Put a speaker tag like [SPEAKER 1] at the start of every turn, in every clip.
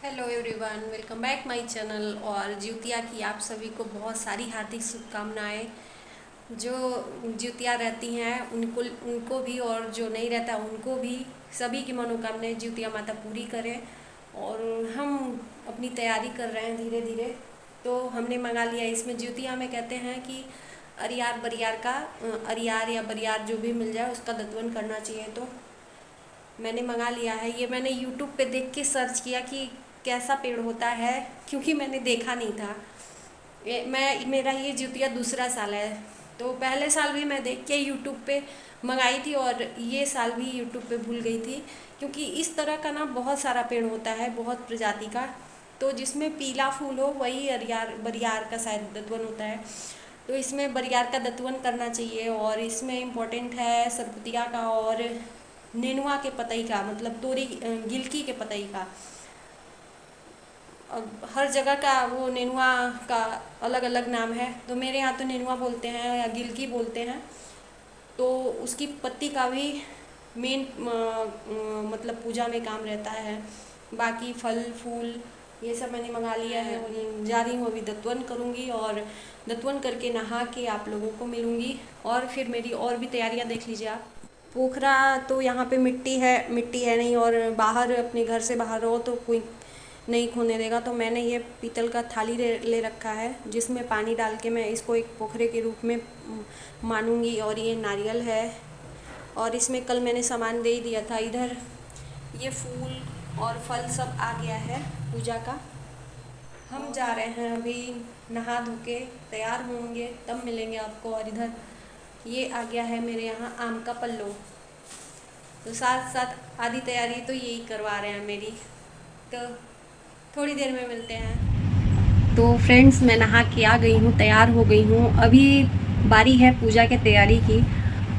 [SPEAKER 1] Hello everyone, welcome back my channel. और ज्योतिया की आप सभी को बहुत सारी हार्दिक शुभकामनाएं। जो ज्योतिया रहती हैं उनको उनको भी, और जो नहीं रहता उनको भी, सभी की मनोकामनाएं ज्योतिया माता पूरी करें। और हम अपनी तैयारी कर रहे हैं धीरे धीरे। तो हमने मंगा लिया, इसमें ज्योतिया में कहते हैं कि अरियार बरियार का, अरियार या बरियार जो भी मिल जाए उसका दत्वन करना चाहिए। तो मैंने मंगा लिया है। ये मैंने यूट्यूब पे देख के सर्च किया कि कैसा पेड़ होता है, क्योंकि मैंने देखा नहीं था। मेरा ये ज्योतिया दूसरा साल है। तो पहले साल भी मैं देख के यूट्यूब पे मंगाई थी, और ये साल भी यूट्यूब पे भूल गई थी। क्योंकि इस तरह का ना बहुत सारा पेड़ होता है, बहुत प्रजाति का। तो जिसमें पीला फूल हो वही अरियार बरियार का शायद दत्वन होता है। तो इसमें बरियार का दत्वन करना चाहिए। और इसमें इम्पोर्टेंट है सरपुतिया का और नेनुआ के पतई का, मतलब तोरी गिलकी के पतई का। अब हर जगह का वो नेनुआ का अलग अलग नाम है। तो मेरे यहाँ तो नेनुआ बोलते हैं या गिलकी बोलते हैं। तो उसकी पत्ती का भी मेन मतलब पूजा में काम रहता है। बाकी फल फूल ये सब मैंने मंगा लिया है, और जा रही हूँ अभी दत्वन करूँगी। और दत्वन करके नहा के आप लोगों को मिलूँगी। और फिर मेरी और भी तैयारियाँ देख लीजिए आप। पोखरा तो यहाँ पे मिट्टी है नहीं, और बाहर अपने घर से बाहर रहो तो कोई नहीं खोने देगा। तो मैंने ये पीतल का थाली ले रखा है, जिसमें पानी डाल के मैं इसको एक पोखरे के रूप में मानूंगी। और ये नारियल है, और इसमें कल मैंने सामान दे ही दिया था। इधर ये फूल और फल सब आ गया है पूजा का। हम जा रहे हैं अभी नहा धो के तैयार होंगे, तब मिलेंगे आपको। और इधर ये आ गया है मेरे यहाँ आम का पल्लो। तो साथ साथ आधी तैयारी तो यही करवा रहे हैं मेरी। तो थोड़ी देर में मिलते हैं। तो फ्रेंड्स, मैं नहा के आ गई हूँ, तैयार हो गई हूँ। अभी बारी है पूजा के तैयारी की।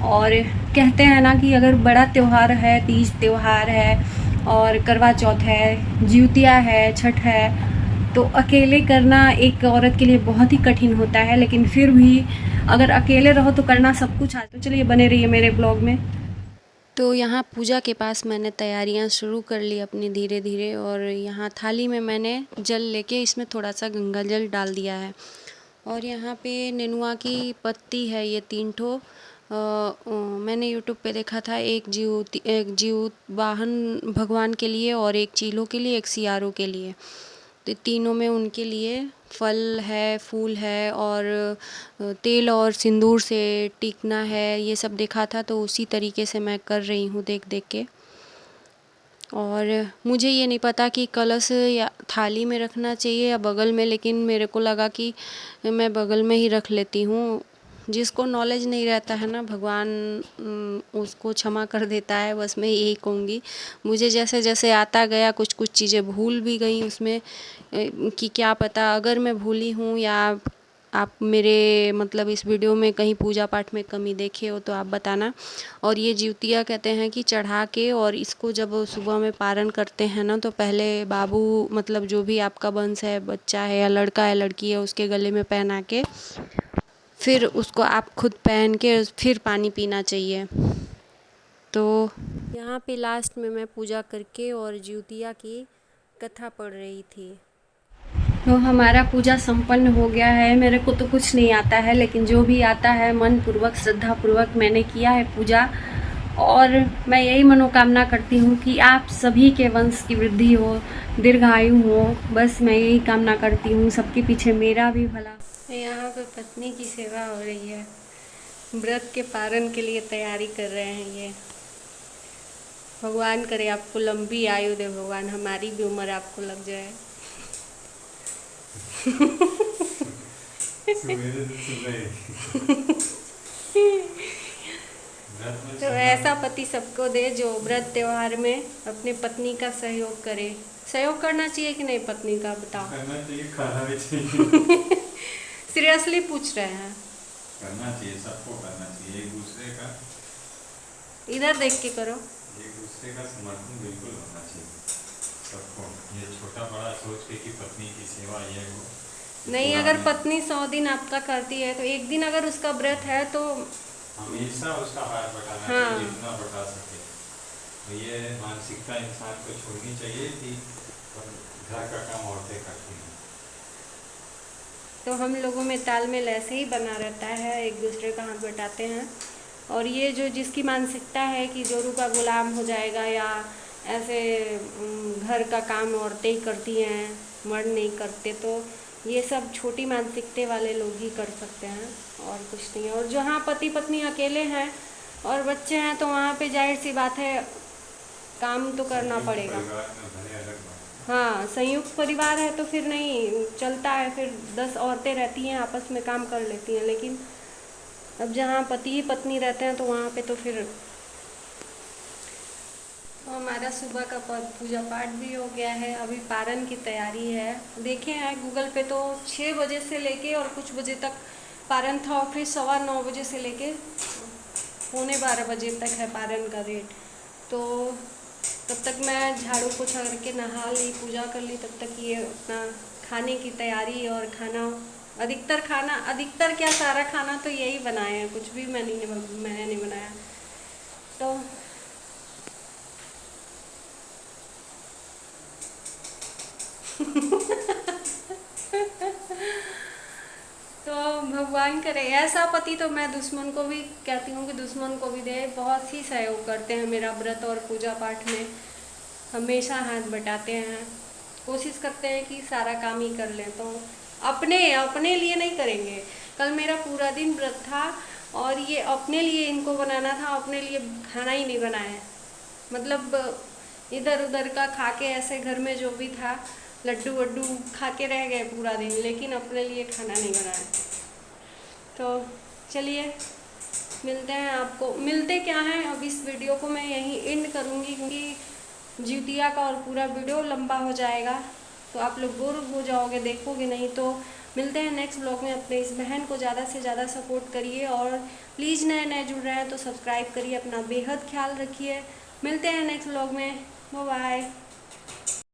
[SPEAKER 1] और कहते हैं ना कि अगर बड़ा त्यौहार है, तीज त्यौहार है और करवा चौथ है, ज्योतिया है, छठ है, तो अकेले करना एक औरत के लिए बहुत ही कठिन होता है। लेकिन फिर भी अगर अकेले रहो तो करना सब कुछ आता है। तो चलिए बने रहिए मेरे ब्लॉग में। तो यहाँ पूजा के पास मैंने तैयारियाँ शुरू कर ली अपनी धीरे धीरे। और यहाँ थाली में मैंने जल लेके इसमें थोड़ा सा गंगा जल डाल दिया है। और यहाँ पे नेनुआ की पत्ती है, ये 3 ठो। मैंने यूट्यूब पे देखा था, एक जीव वाहन भगवान के लिए, और एक चीलों के लिए, एक सियारों के लिए। तो तीनों में उनके लिए फल है, फूल है, और तेल और सिंदूर से टीकना है, ये सब देखा था। तो उसी तरीके से मैं कर रही हूँ देख देख के। और मुझे ये नहीं पता कि कलश या थाली में रखना चाहिए या बगल में, लेकिन मेरे को लगा कि मैं बगल में ही रख लेती हूँ। जिसको नॉलेज नहीं रहता है ना, भगवान उसको क्षमा कर देता है, बस मैं यही कहूँगी। मुझे जैसे जैसे आता गया कुछ कुछ चीज़ें भूल भी गई उसमें, कि क्या पता अगर मैं भूली हूँ, या आप मेरे मतलब इस वीडियो में कहीं पूजा पाठ में कमी देखे हो तो आप बताना। और ये ज्योतिया कहते हैं कि चढ़ा के, और इसको जब सुबह में पारण करते हैं ना, तो पहले बाबू मतलब जो भी आपका वंश है, बच्चा है या लड़का है लड़की है, उसके गले में पहना के फिर उसको आप खुद पहन के फिर पानी पीना चाहिए। तो यहाँ पे लास्ट में मैं पूजा करके और ज्योतिया की कथा पढ़ रही थी। तो हमारा पूजा संपन्न हो गया है। मेरे को तो कुछ नहीं आता है, लेकिन जो भी आता है मन पूर्वक श्रद्धा पूर्वक मैंने किया है पूजा। और मैं यही मनोकामना करती हूँ कि आप सभी के वंश की वृद्धि हो, दीर्घायु हो। बस मैं यही कामना करती हूँ, सबके पीछे मेरा भी भला। यहाँ पे पत्नी की सेवा हो रही है, व्रत के पारण के लिए तैयारी कर रहे हैं ये। भगवान करे आपको लंबी आयु दे भगवान, हमारी भी उम्र आपको लग जाए। तो ऐसा पति सबको दे जो व्रत त्योहार में अपने पत्नी का सहयोग करे। सहयोग करना चाहिए कि नहीं पत्नी का, बताओ।
[SPEAKER 2] करना चाहिए, खाना भी चाहिए।
[SPEAKER 1] सीरियसली पूछ रहे हैं।
[SPEAKER 2] करना चाहिए, सबको करना चाहिए। एक दूसरे का,
[SPEAKER 1] इधर देख के करो।
[SPEAKER 2] एक दूसरे का समर्थन बिल्कुल होना चाहिए सबको। ये छोटा बड़ा सोच के कि पत्नी की सेवा ये वो
[SPEAKER 1] नहीं, अगर पत्नी 100 दिन आपका करती है तो एक दिन अगर उसका व्रत है तो
[SPEAKER 2] हमेशा उसका हाथ बटाना
[SPEAKER 1] हाँ।
[SPEAKER 2] चाहिए, जितना बटा सके। तो ये मानसिकता इंसान को छोड़नी चाहिए कि घर का काम औरतें करती हैं।
[SPEAKER 1] तो हम लोगों में तालमेल ऐसे ही बना रहता है, एक दूसरे का हाथ बटाते हैं। और ये जो जिसकी मानसिकता है कि जोरू का गुलाम हो जाएगा या ऐसे घर का काम औरतें ही करती हैं, मर्द नहीं करते, तो ये सब छोटी मानसिकता वाले लोग ही कर सकते हैं और कुछ नहीं है। और जहाँ पति पत्नी अकेले हैं और बच्चे हैं तो वहाँ पे जाहिर सी बात है काम तो करना
[SPEAKER 2] संयुक्त
[SPEAKER 1] पड़ेगा।
[SPEAKER 2] परिवार में भले अलग बात
[SPEAKER 1] हाँ, संयुक्त परिवार है तो फिर नहीं चलता है, फिर 10 औरतें रहती हैं आपस में काम कर लेती हैं। लेकिन अब जहाँ पति ही पत्नी रहते हैं तो वहाँ पे तो फिर तो हमारा सुबह का पूजा पाठ भी हो गया है, अभी पारण की तैयारी है। देखे हैं गूगल पे तो 6 बजे से लेके और कुछ बजे तक पारण था और फिर 9:15 बजे से लेके 11:45 बजे तक है पारण का रेट। तो तब तक मैं झाड़ू पोछा करके नहा ली, पूजा कर ली, तब तक ये अपना खाने की तैयारी। और खाना अधिकतर क्या सारा खाना तो यही बनाए हैं, कुछ भी मैंने नहीं बनाया। तो तो भगवान करे ऐसा पति तो मैं दुश्मन को भी कहती हूँ कि दुश्मन को भी दे। बहुत ही सहयोग करते हैं मेरा व्रत और पूजा पाठ में, हमेशा हाथ बटाते हैं, कोशिश करते हैं कि सारा काम ही कर लें। तो अपने लिए नहीं करेंगे। कल मेरा पूरा दिन व्रत था और ये अपने लिए इनको बनाना था, अपने लिए खाना ही नहीं बनाया। मतलब इधर उधर का खा के ऐसे घर में जो भी था लड्डू वड्डू खा के रह गए पूरा दिन, लेकिन अपने लिए खाना नहीं बनाया। तो चलिए मिलते क्या हैं। अब इस वीडियो को मैं यहीं एंड करूँगी क्योंकि जिउतिया का और पूरा वीडियो लंबा हो जाएगा तो आप लोग बोर हो जाओगे, देखोगे नहीं। तो मिलते हैं नेक्स्ट ब्लॉग में। अपने इस बहन को ज़्यादा से ज़्यादा सपोर्ट करिए और प्लीज़ नए जुड़ रहे हैं तो सब्सक्राइब करिए, अपना बेहद ख्याल रखिए। मिलते हैं नेक्स्ट ब्लॉग में, बाय बाय।